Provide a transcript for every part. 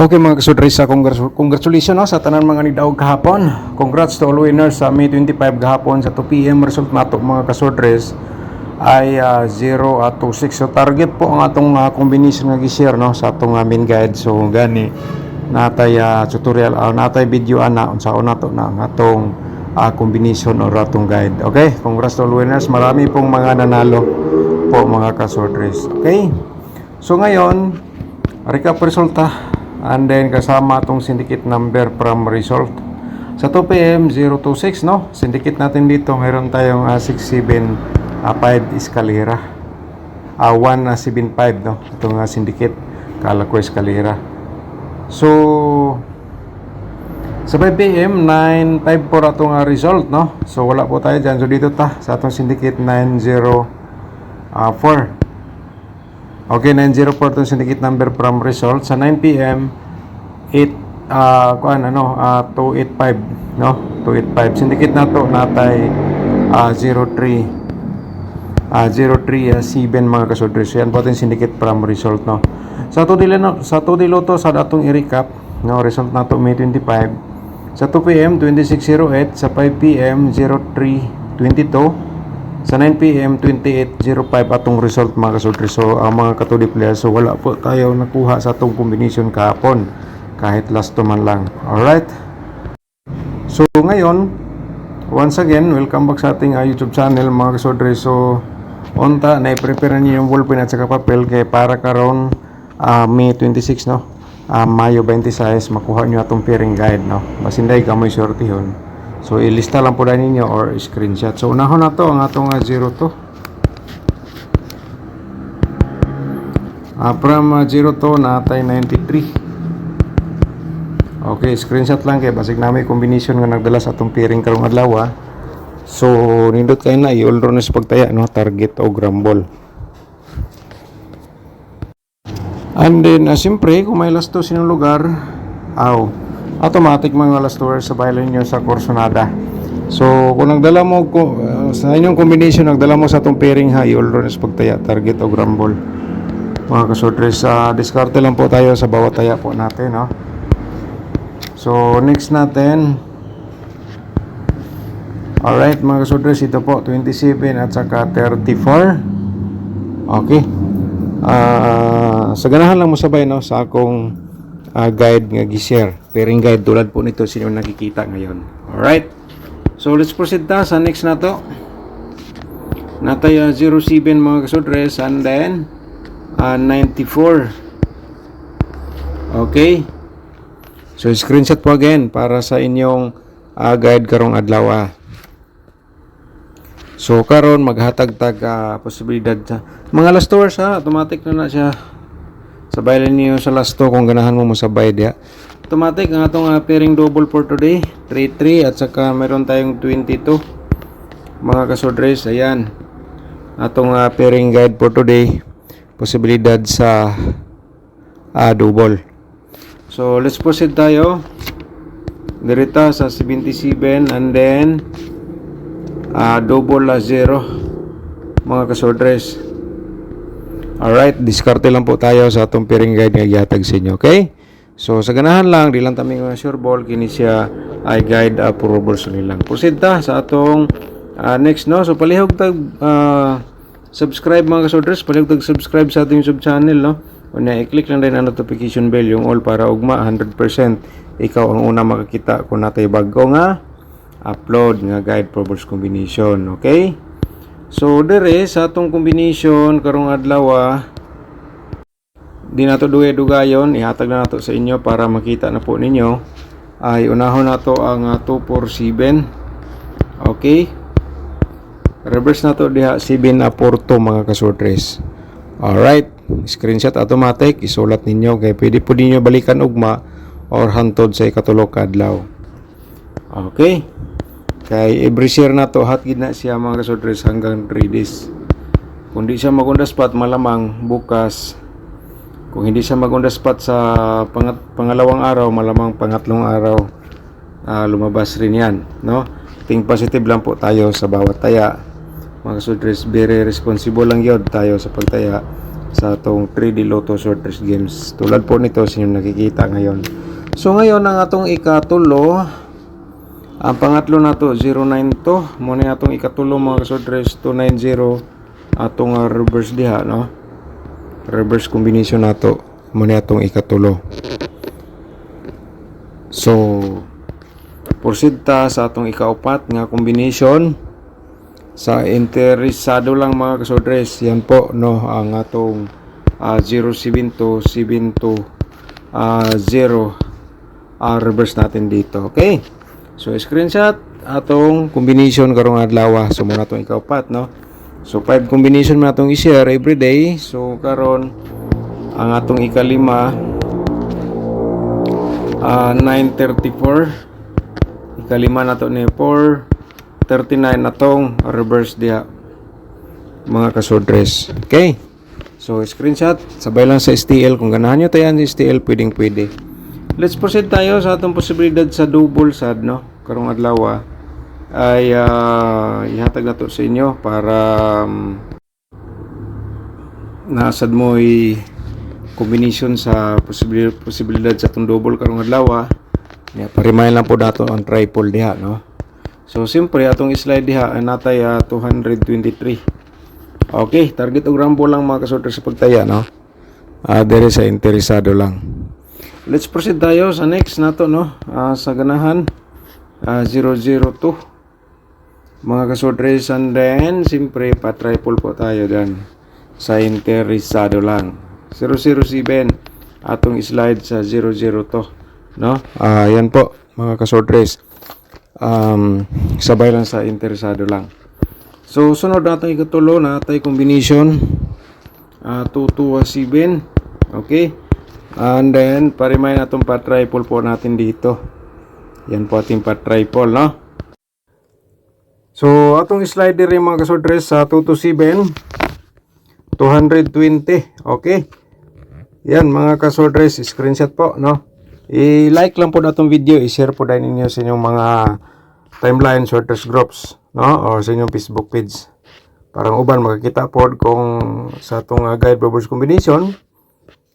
Okay mga kasudres, congratulations no, sa tanan mga nidawag kahapon. Congrats to all winners sa May 25 gahapon sa 2 PM result nato mga kasudres ay 0 to 6. So target po ang atong combination nga gi-share no sa atong main guide. So gani natay tutorial natay video ana unsaon nato na ang atong combination or atong guide. Okay, congrats to all winners. Marami pong mga nanalo po mga kasudres. Okay. So ngayon, recap resulta. And then kasama itong syndicate number from result sa 2 PM 026 no, syndicate natin dito mayroon tayong 675 escalera 175 no, itong syndicate kala ko escalera. So sa 5 PM 954 atong result no, so wala po tayo dyan. So dito ta sa atong syndicate 904. Okay, 904 itong syndicate number from result. Sa 9 PM 285 no, 285 syndicate nato natay 03 mga kasudres. Yan po itong syndicate from result no. Sa to dilo to sa datong i-recap no, result nato May 25 sa 2 PM 2608, sa 5 PM 0322, sa 9 PM 2805 atong result mga kasudres. So ang mga katudi players, so wala po tayo nakuha sa atong combination kahapon kahit last to man lang. Alright, so ngayon once again welcome back sa ating YouTube channel mga kasudres. So unta na i-prepare niyo yung ballpen at saka papel kay para karon May 26 no, Mayo 26 makuha niyo atong pairing guide no, masinday kamoy sortihon. So ilista lang po na ninyo or screenshot. So unahon na to ang atong 0 to from 0 to natay 93. Okay, screenshot lang kay basig na may combination nga nagdala sa atong pairing karong adlaw. So nindot kayo na i-all na sa pagtaya no, target o grambol. And then siyempre kung may last to sinong lugar automatic mga last tour sa bayan nyo sa Corsonada. So kung nagdala mo sa inyong combination, nagdala mo sa itong pairing i-all runners pagtaya, target o grambol mga kasudres. Diskarte lang po tayo sa bawat taya po natin no? So next natin, alright mga kasudres, ito po 27 at saka 34. Okay, sa ganahan lang mo sabay no sa akong guide nga gi-share, pairing guide tulad po nito sinyo nakikita ngayon. Alright, so let's proceed ta sa next na to. Natay 07 mga kasudres and then 94. Okay, so screenshot po again para sa inyong guide karong adlaw. So karon maghatag-tag posibilidad sa mga last hours automatic na siya. Sabay lang niyo sa last to kung ganahan mo sabay dia. Automatic ang atong pairing double for today 33 at saka meron tayong 22 mga kasudres. Ayan atong pairing guide for today, posibilidad sa double. So let's proceed tayo direta sa 77 and then double 0 mga kasudres. Alright, diskarte lang po tayo sa atong pairing guide nga gihatag sa inyo. Okay, so sa ganahan lang di lang tami nga sure ball kini siya ay guide approval sa nilang. Proceed ta sa atong next no. So palihog tag subscribe mga kasudres, palihog tag subscribe sa ating YouTube channel no. Unya i-click lang din ang notification bell yung all para ugma 100% ikaw ang una makakita kung natay bago nga upload nga guide proballs combination. Okay, so dire sa atong combination karong adlaw di nato dugayon, ihatag na nato sa inyo para makita na po ninyo. Ay unahon nato ang 247. Okay, reverse nato diha 742 mga kasudres. Alright, screenshot automatic isulat ninyo kay pwede po ninyo balikan ugma or hantod sa ikatulok adlaw. Okay, kay every share na to hatgid na siya mga kasudres hanggang 3 days. Kung di siya mag-on the spot malamang bukas. Kung hindi siya mag-on the spot sa pangalawang araw malamang pangatlong araw lumabas rin yan no. Think positive lang po tayo sa bawat taya mga kasudres. Very responsible lang yun tayo sa pagtaya sa atong 3D Lotto Short Race Games. Tulad po nito sa inyong nakikita ngayon. So ngayon ang atong ikatulo, ang pangatlo na to 092, muna atong ikatulo mga short race 290 atong reverse diha, no? Reverse combination nato muna atong ikatulo. So proceed ta sa atong ikaupat nga combination sa interesado lang mga short race. Yan po, no, ang atong 07272 0 reverse natin dito. Okay, so screenshot atong combination karong adlaw. So muna atong ikaupat, no. So 5 combination na atong i-share every day. So karon ang atong ikalima 934, ikalima na to ni 439 na tong reverse diha mga ka-short race. Okay, so screenshot sabay lang sa STL. Kung ganahan nyo tayo sa STL, pwede. Let's proceed tayo sa atong posibilidad sa double sad, no, karong adlaw ay ihatag na to sa inyo para nasad mo combination sa posibilidad sa atong double karong adlaw. Parimayan lang po nato ang triple diha, no. So siyempre atong slide diha ay natay 223. Okay, target og rambo lang mga ka-short race sa pagtaya, no. Dere sa interesado lang. Let's proceed tayo sa next nato, no. Sa ganahan 002 mga ka-short race, and then siyempre pa triple po tayo dyan sa interesado lang. 007 atong slide sa 002, no. Yan po mga ka-short race. Sabay lang sa interesado lang. So sunod natin ikatulo na atay combination 227. Okay, and then parimay natong pa triple po natin dito. Yan po ating pa triple, no. So atong slide diri mga ka-short race sa 227 220. Okay, yan mga ka-short race, screenshot po, no. I-like lang po natong video, i-share po din ninyo sa inyong mga timeline short race groups, no, o sa inyong Facebook page para uban makakita po kung sa atong guide reverse combination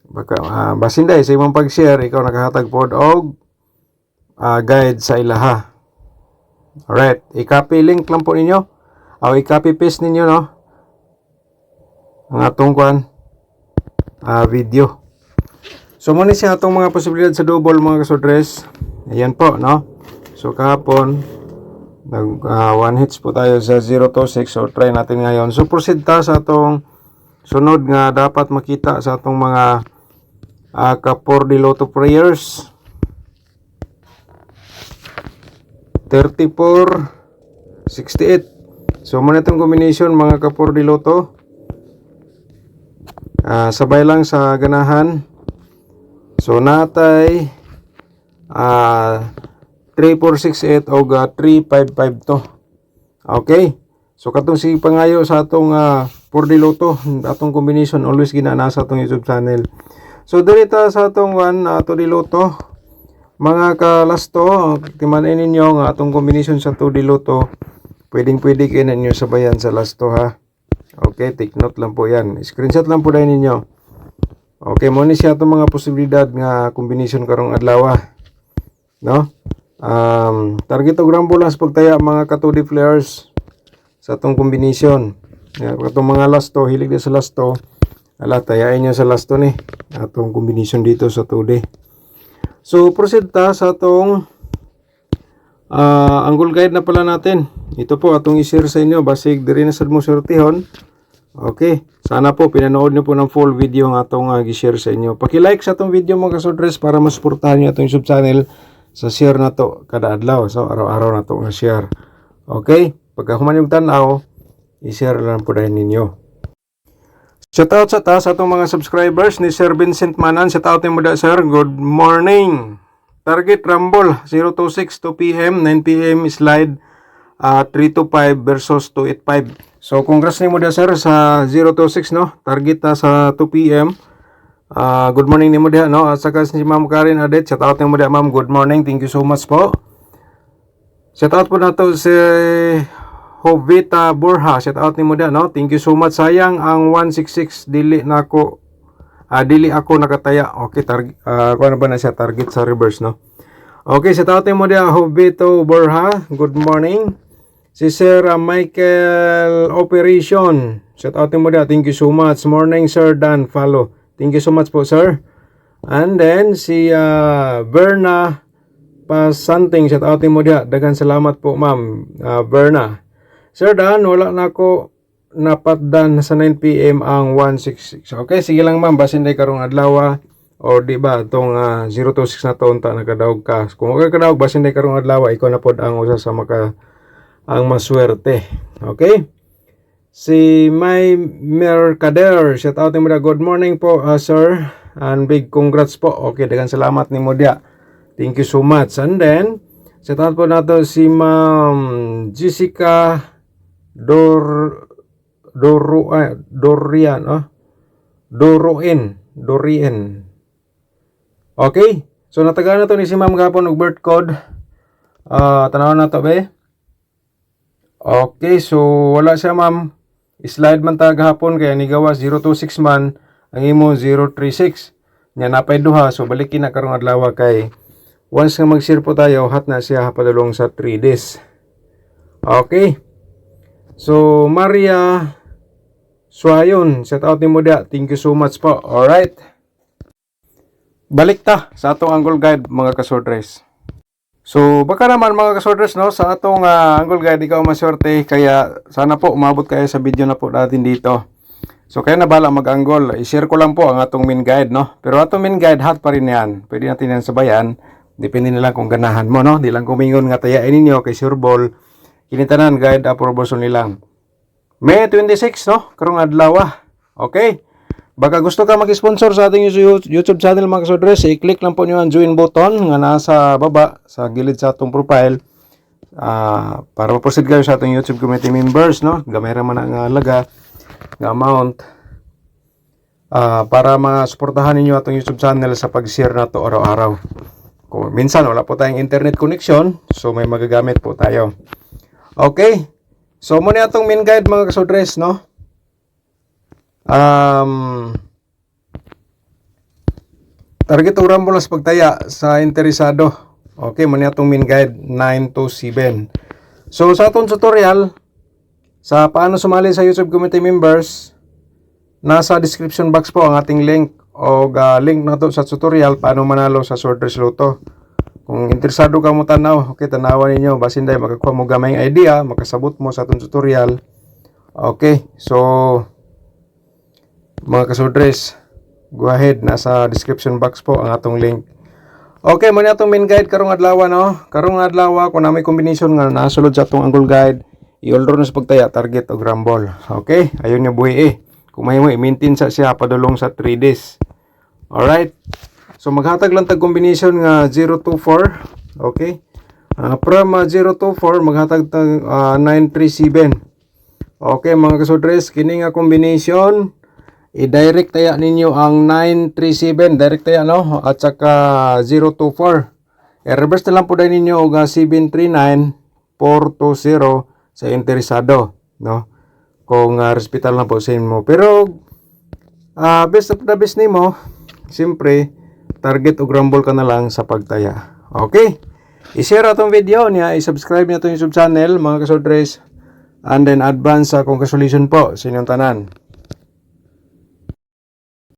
baka basin dai sa imong pag-share ikaw nakahatag po og guide sa ilaha. Alright, i-copy link lang po ninyo o i-copy paste ninyo, no, ang atong video. So muna siya atong mga posibilidad sa double mga ka-short race. Ayan po, no. So kahapon nag 1 hits po tayo sa 026. So try natin ngayon. So proceed ta sa atong sunod nga dapat makita sa atong mga ka-4D Lotto prayers. 3468. So muna itong combination mga ka-4D Lotto. Sabay lang sa ganahan. So natay 3468 o 3552. Okay, so katong si pangayo sa atong 4D Lotto, atong combination always ginana sa atong YouTube channel. So dirita sa atong 2D Lotto mga ka-lasto, timanin ninyo nga atong combination sa 2D Lotto pwede kayo ninyo sabayan sa lasto, ha. Okay, take note lang po yan, screenshot lang po dahil ninyo. Okay, mo ni siya itong mga posibilidad nga combination karong adlaw, no. Target og rambo lang sa pagtaya mga ka-2D players sa atong combination. Itong mga lasto, hilig din sa lasto, tayain nyo sa lasto ni atong combination dito sa 2D. So proceed ta sa atong angle guide na pala natin. Ito po atong i-share sa inyo basig diri na sad mo sortihon. Okay, sana po pinanood nyo po ng full video ng atong i-share sa inyo. Paki-like sa atong video mga ka-short race para masuportahan nyo atong YouTube channel sa share na to kada adlaw. So araw-araw na to nga share. Okay, pagka human yung tanaw, i-share lang po dahil ninyo. Shoutout sa taas atong mga subscribers ni Sir Vincent Manan. Shoutout mo da, sir. Good morning. Target Rumble 026 2 PM, 9 PM slide 3 to 5 versus 285. So congrats nimo da, sir, sa 026, no. Target sa 2 PM. Good morning nimo da, no. At saka si Ma'am Karen Adet, shoutout nimo da, ma'am. Good morning. Thank you so much po. Shoutout po nato si Jovita Borja, shout out nimo dia, no? Thank you so much. Sayang ang 166 dili ako nakataya. Okay, kuno ba na siya target sa reverse, no? Okay, shout out nimo dia Jovito Borja. Good morning. Si Sir Michael Operation, shout out nimo dia. Thank you so much. Morning Sir Dan follow. Thank you so much po, sir. And then si Berna Pasanting, shout out mo dia. Daghang salamat po, ma'am Berna. Sir Dan, wala na ako napatdan sa 9 PM ang 166. Okay, sige lang ma'am, basin day karong adlaw o di ba tong 026 na taon ta nakadaog ka. Kung okay kadaog basin day karong adlaw, ikaw na pod ang usa sa ang maswerte. Okay? Si May Mercader, shout out mo dia. Good morning po, sir. And big congrats po. Okay, daghang salamat nimo dia. Thank you so much. And then, shout out po nato si Ma'am Jessica Dorien. Okay? So, natagaan na to ni si Ma'am gapon og birth code. Tanawan na to, be. Okay, so, wala siya, ma'am. Slide man ta gahapon kaya ni gawas 026 man. Ang imo 036. Nya napay duha, so balikin na karong adlaw kay once nga mag-share po tayo, hat na siya padulong sa 3 days. Okay. So, Maria Suayon, shout out ni mo dia. Thank you so much po. Alright. Balik ta sa atong angle guide, mga kasordres. So, baka naman mga kasordres, no, sa atong angle guide, ikaw maswerte. Kaya, sana po, umabot kayo sa video na po natin dito. So, kaya na bala mag-angle. I-share ko lang po ang atong main guide, no. Pero atong main guide, hot pa rin yan. Pwede natin yan sabayan. Depende na lang kung ganahan mo, no. Di lang kumingon nga tayain ninyo kay Sureball. Kinitanan, guide approbation nilang. May 26, no? Karong adlaw. Okay? Baka gusto ka mag-sponsor sa ating YouTube channel, mga kasodres, i-click lang po nyo ang join button nga nasa baba, sa gilid sa atong profile. Para ma-proceed kayo sa atong YouTube community members, no? Gamay raman ang laga, nga amount. Para ma-suportahan ninyo atong YouTube channel sa pag-share na to araw-araw. Kung minsan wala po tayong internet connection, so may magagamit po tayo. Okay, so muna itong main guide, mga kasodres, no? Target o rambulas pagtaya sa interesado. Okay, muna itong main guide 9 to 7. So sa itong tutorial, sa paano sumali sa YouTube community members, nasa description box po ang ating link o link na to sa tutorial paano manalo sa Swordfish Lotto. Kung interesado ka mo tanaw, okay, tanawan ninyo. Basin dahil makakuha mo gamay idea, makasabot mo sa itong tutorial. Okay, so mga kasodres, go ahead, nasa description box po ang atong link. Okay, muna itong main guide karong adlaw, no? Karong adlaw, kung na may combination nga nasulod sa atong angle guide, i-all na sa pagtaya, target o gramball. Okay, ayun niya buhi Kung may mo, i-maintain sa siya padulong sa 3 days. Alright. So, maghatag lang tag combination nga 024. Okay. From 024, maghatag tag 937. Okay, mga kasodres, kini nga combination, i-direct taya ninyo ang 937. Direct taya, no? At saka 024. I-reverse na lang po dahil ninyo og 739-420 sa interesado, no? Kung hospital na po sa inyo. Pero, best of the best nimo, siyempre, target o grumble ka na lang sa pagtaya. Okay? I-share atong video niya, i-subscribe niya itong YouTube channel, mga kasodres, and then advance sa congratulations po sa inyong tanan.